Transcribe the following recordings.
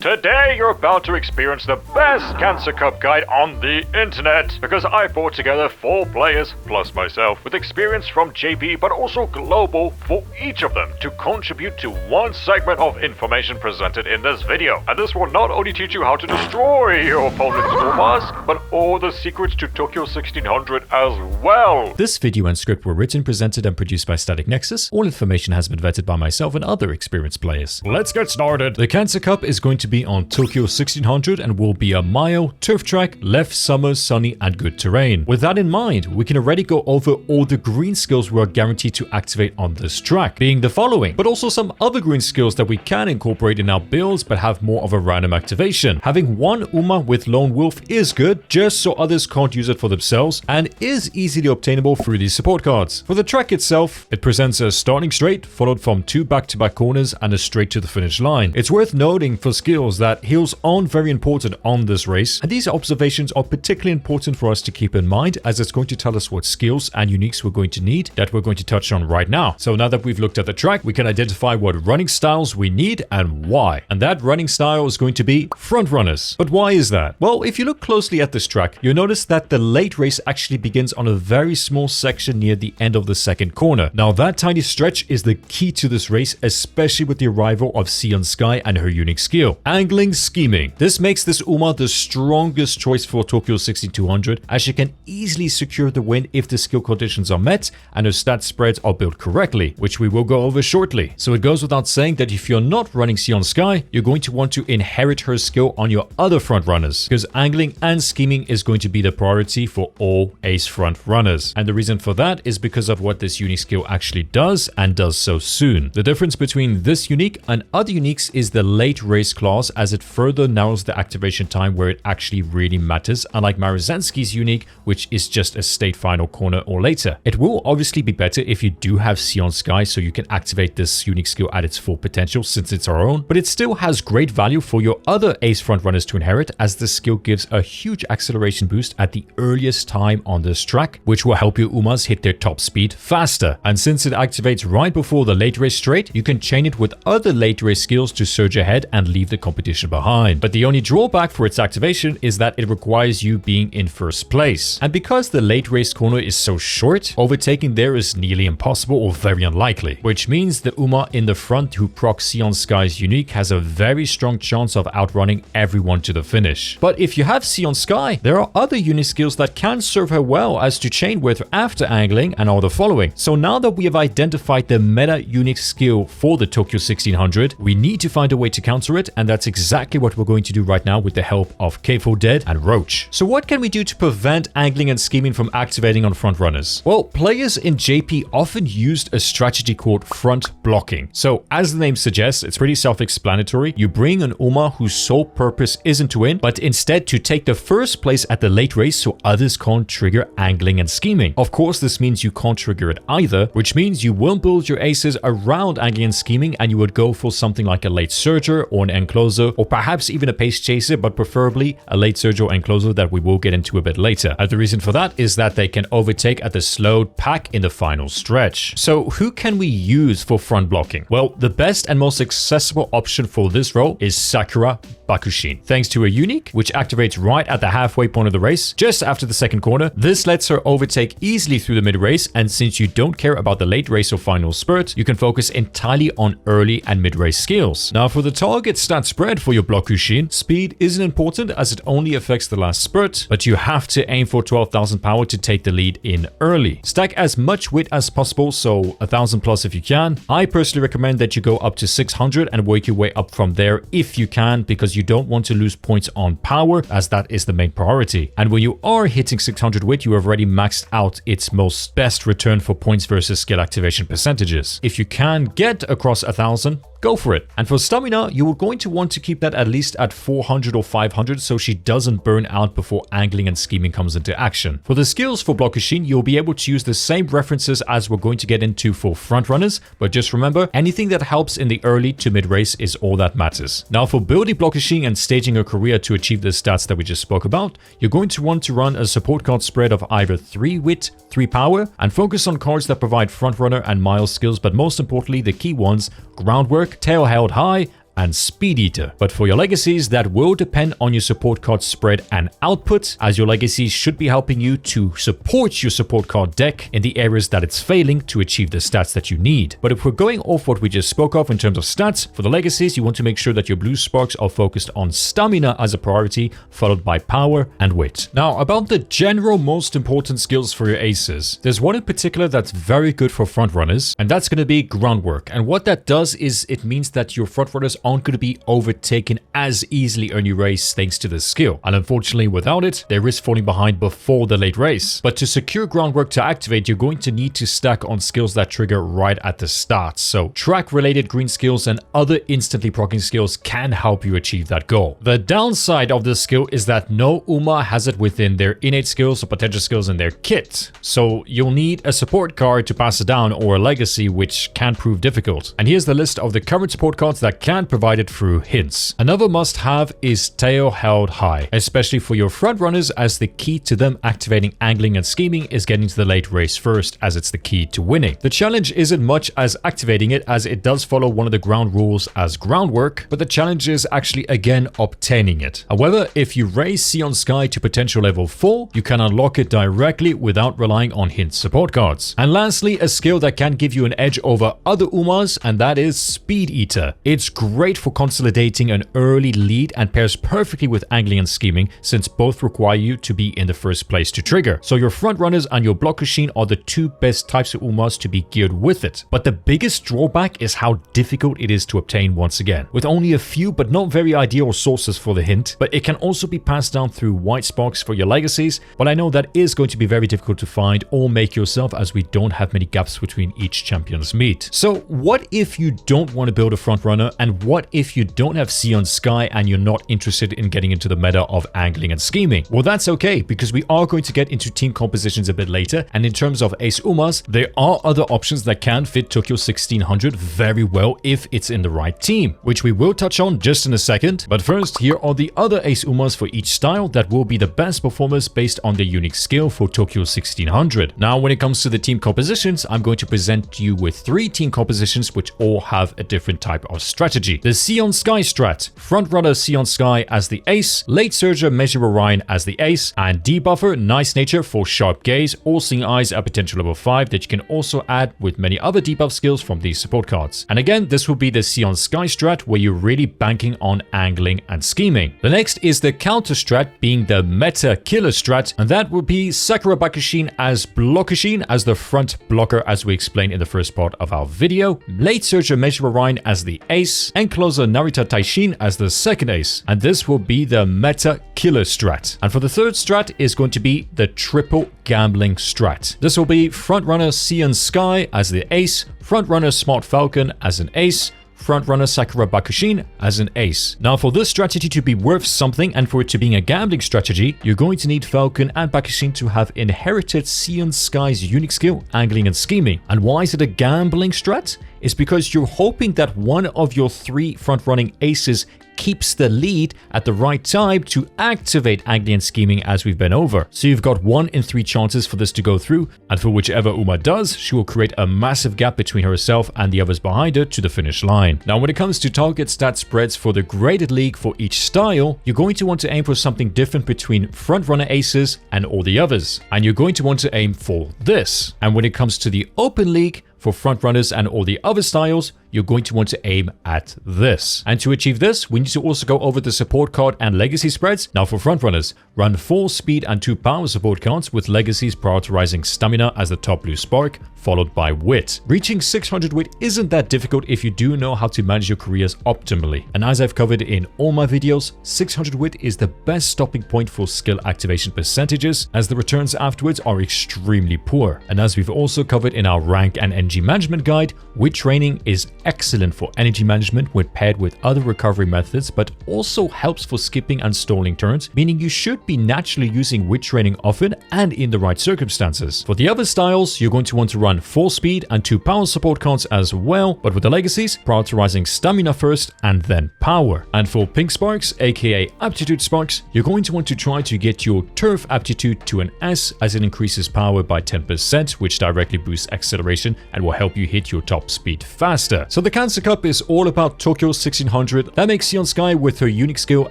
Today you're about to experience the best Cancer Cup guide on the internet, because I brought together 4 players, plus myself, with experience from JP but also global for each of them to contribute to one segment of information presented in this video. And this will not only teach you how to destroy your opponent's Umas, but all the secrets to Tokyo 1600 as well. This video and script were written, presented and produced by Static Nexus. All information has been vetted by myself and other experienced players. Let's get started. The Cancer Cup is going to be on Tokyo 1600 and will be a mile, turf track, left, summer, sunny and good terrain. With that in mind, we can already go over all the green skills we are guaranteed to activate on this track, being the following, but also some other green skills that we can incorporate in our builds but have more of a random activation. Having one Uma with Lone Wolf is good, just so others can't use it for themselves, and is easily obtainable through these support cards. For the track itself, it presents a starting straight, followed from 2 back-to-back corners and a straight to the finish line. It's worth noting for skills that hills aren't very important on this race, and these observations are particularly important for us to keep in mind, as it's going to tell us what skills and uniques we're going to need that we're going to touch on right now. So now that we've looked at the track, we can identify what running styles we need and why. And that running style is going to be front runners. But why is that? Well, if you look closely at this track, you'll notice that the late race actually begins on a very small section near the end of the second corner. Now that tiny stretch is the key to this race, especially with the arrival of Seiun Sky and her unique skill, Angling Scheming. This makes this Uma the strongest choice for Tokyo 16200, as she can easily secure the win if the skill conditions are met and her stat spreads are built correctly, which we will go over shortly. So it goes without saying that if you're not running Seiun Sky, you're going to want to inherit her skill on your other front runners, because angling and scheming is going to be the priority for all ace front runners. And the reason for that is because of what this unique skill actually does, and does so soon. The difference between this unique and other uniques is the late race clause, as it further narrows the activation time where it actually really matters, unlike Maruzensky's unique, which is just a state final corner or later. It will obviously be better if you do have Seiun Sky, so you can activate this unique skill at its full potential since it's our own, but it still has great value for your other ace front runners to inherit, as this skill gives a huge acceleration boost at the earliest time on this track, which will help your Umas hit their top speed faster. And since it activates right before the late race straight, you can chain it with other late race skills to surge ahead and leave the competition behind. But the only drawback for its activation is that it requires you being in first place. And because the late race corner is so short, overtaking there is nearly impossible or very unlikely, which means the Uma in the front who procs Seiun Sky's unique has a very strong chance of outrunning everyone to the finish. But if you have Seiun Sky, there are other unique skills that can serve her well as to chain with after angling, and are the following. So now that we have identified the meta unique skill for the Tokyo 1600, we need to find a way to counter it, and that's exactly what we're going to do right now with the help of K4 Dead and Roach. So what can we do to prevent angling and scheming from activating on front runners? Well, players in JP often used a strategy called front blocking. So as the name suggests, it's pretty self-explanatory. You bring an Uma whose sole purpose isn't to win, but instead to take the first place at the late race so others can't trigger angling and scheming. Of course, this means you can't trigger it either, which means you won't build your aces around angling and scheming, and you would go for something like a late surger or an encloser, or perhaps even a pace chaser, but preferably a late surge or encloser that we will get into a bit later. And the reason for that is that they can overtake at the slowed pack in the final stretch. So who can we use for front blocking? Well, the best and most accessible option for this role is Sakura Blockushin. Thanks to a unique, which activates right at the halfway point of the race, just after the second corner, this lets her overtake easily through the mid-race, and since you don't care about the late race or final spurt, you can focus entirely on early and mid-race skills. Now for the target stat spread for your Blockushin, speed isn't important as it only affects the last spurt, but you have to aim for 12,000 power to take the lead in early. Stack as much wit as possible, so 1,000 plus if you can. I personally recommend that you go up to 600 and work your way up from there if you can, because you don't want to lose points on power, as that is the main priority. And when you are hitting 600 wit, you have already maxed out its most best return for points versus skill activation percentages. If you can get across 1,000, go for it. And for stamina, you are going to want to keep that at least at 400 or 500 so she doesn't burn out before angling and scheming comes into action. For the skills for Blockushin, you'll be able to use the same references as we're going to get into for front runners, but just remember, anything that helps in the early to mid race is all that matters. Now for building Blockushin and staging a career to achieve the stats that we just spoke about, you're going to want to run a support card spread of either 3 wit, 3 power, and focus on cards that provide front runner and mile skills, but most importantly the key ones: Groundwork, Tail Held High, and Speed Eater. But for your legacies, that will depend on your support card spread and output, as your legacies should be helping you to support your support card deck in the areas that it's failing to achieve the stats that you need. But if we're going off what we just spoke of in terms of stats, for the legacies, you want to make sure that your blue sparks are focused on stamina as a priority, followed by power and wit. Now, about the general most important skills for your aces, there's one in particular that's very good for front runners, and that's going to be Groundwork. And what that does is it means that your front runners aren't going to be overtaken as easily early race thanks to this skill. And unfortunately, without it, they risk falling behind before the late race. But to secure Groundwork to activate, you're going to need to stack on skills that trigger right at the start. So track-related green skills and other instantly proccing skills can help you achieve that goal. The downside of this skill is that no Uma has it within their innate skills or potential skills in their kit. So you'll need a support card to pass it down or a legacy, which can prove difficult. And here's the list of the current support cards that can provide it through hints. Another must-have is Tail Held High, especially for your front runners, as the key to them activating angling and scheming is getting to the late race first, as it's the key to winning. The challenge isn't much as activating it, as it does follow one of the ground rules as Groundwork, but the challenge is actually again obtaining it. However, if you raise Seiun Sky to potential level 4, you can unlock it directly without relying on hint support cards. And lastly, a skill that can give you an edge over other Umas, and that is Speed Eater. It's great for consolidating an early lead and pairs perfectly with angling and scheming, since both require you to be in the first place to trigger. So your front runners and your Blockushin are the two best types of Umas to be geared with it. But the biggest drawback is how difficult it is to obtain once again, with only a few but not very ideal sources for the hint. But it can also be passed down through white sparks for your legacies, but I know that is going to be very difficult to find or make yourself, as we don't have many gaps between each champion's meet. So what if you don't want to build a front runner, and what if you don't have Seiun Sky and you're not interested in getting into the meta of angling and scheming? Well, that's okay, because we are going to get into team compositions a bit later, and in terms of ace Umas, there are other options that can fit Tokyo 1600 very well if it's in the right team, which we will touch on just in a second. But first, here are the other ace Umas for each style that will be the best performers based on their unique skill for Tokyo 1600. Now, when it comes to the team compositions, I'm going to present you with 3 team compositions which all have a different type of strategy. The Seiun Sky strat: front runner Seiun Sky as the ace, late surger Measure Orion as the ace, and debuffer Nice Nature for sharp gaze, all seeing eyes at potential level 5 that you can also add with many other debuff skills from these support cards. And again, this will be the Seiun Sky strat where you're really banking on angling and scheming. The next is the counter strat, being the meta killer strat, and that would be Sakura Bakushin as Blockushin as the front blocker, as we explained in the first part of our video, late surger Measure Orion as the ace, and closer Narita Taishin as the second ace, and this will be the meta killer strat. And for the third strat is going to be the triple gambling strat. This will be frontrunner Seiun Sky as the ace, frontrunner Smart Falcon as an ace, frontrunner Sakura Bakushin as an ace. Now, for this strategy to be worth something and for it to be a gambling strategy, you're going to need Falcon and Bakushin to have inherited Seiun Sky's unique skill, angling and scheming. And why is it a gambling strat? It's because you're hoping that one of your 3 front-running aces keeps the lead at the right time to activate angling and scheming, as we've been over. So you've got 1 in 3 chances for this to go through, and for whichever Uma does, she will create a massive gap between herself and the others behind her to the finish line. Now, when it comes to target stat spreads for the graded league for each style, you're going to want to aim for something different between front-runner aces and all the others, and you're going to want to aim for this. And when it comes to the open league, for frontrunners and all the other styles, you're going to want to aim at this. And to achieve this, we need to also go over the support card and legacy spreads. Now, for frontrunners, run 4 speed and 2 power support cards, with legacies prioritizing stamina as the top blue spark, followed by wit. Reaching 600 wit isn't that difficult if you do know how to manage your careers optimally. And as I've covered in all my videos, 600 wit is the best stopping point for skill activation percentages, as the returns afterwards are extremely poor. And as we've also covered in our rank and energy management guide, wit training is excellent for energy management when paired with other recovery methods, but also helps for skipping and stalling turns, meaning you should be naturally using wit training often and in the right circumstances. For the other styles, you're going to want to run 4 speed and 2 power support cards as well, but with the legacies, prioritizing stamina first and then power. And for pink sparks, aka aptitude sparks, you're going to want to try to get your turf aptitude to an S, as it increases power by 10%, which directly boosts acceleration and will help you hit your top speed faster. So the Cancer Cup is all about Tokyo 1600. That makes Seiun Sky with her unique skill,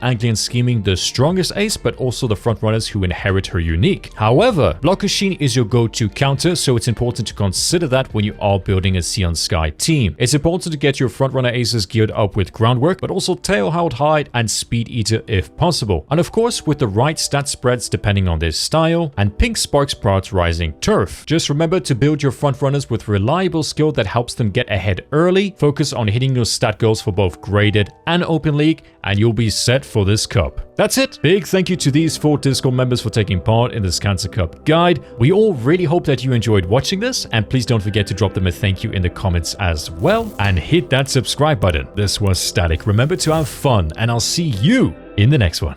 angling and scheming, the strongest ace, but also the frontrunners who inherit her unique. However, Blockushin is your go-to counter, so it's important to consider that when you are building a Seiun Sky team. It's important to get your frontrunner aces geared up with Groundwork, but also Tailheld Hide and Speed Eater if possible. And of course, with the right stat spreads depending on their style, and Pink Sparks prioritizing Turf. Just remember to build your frontrunners with reliable skill that helps them get ahead early, focus on hitting your stat goals for both graded and open league, and you'll be set for this cup. That's it. Big thank you to these 4 Discord members for taking part in this Cancer Cup guide. We all really hope that you enjoyed watching this, and please don't forget to drop them a thank you in the comments as well, and hit that subscribe button. This was Static. Remember to have fun, and I'll see you in the next one.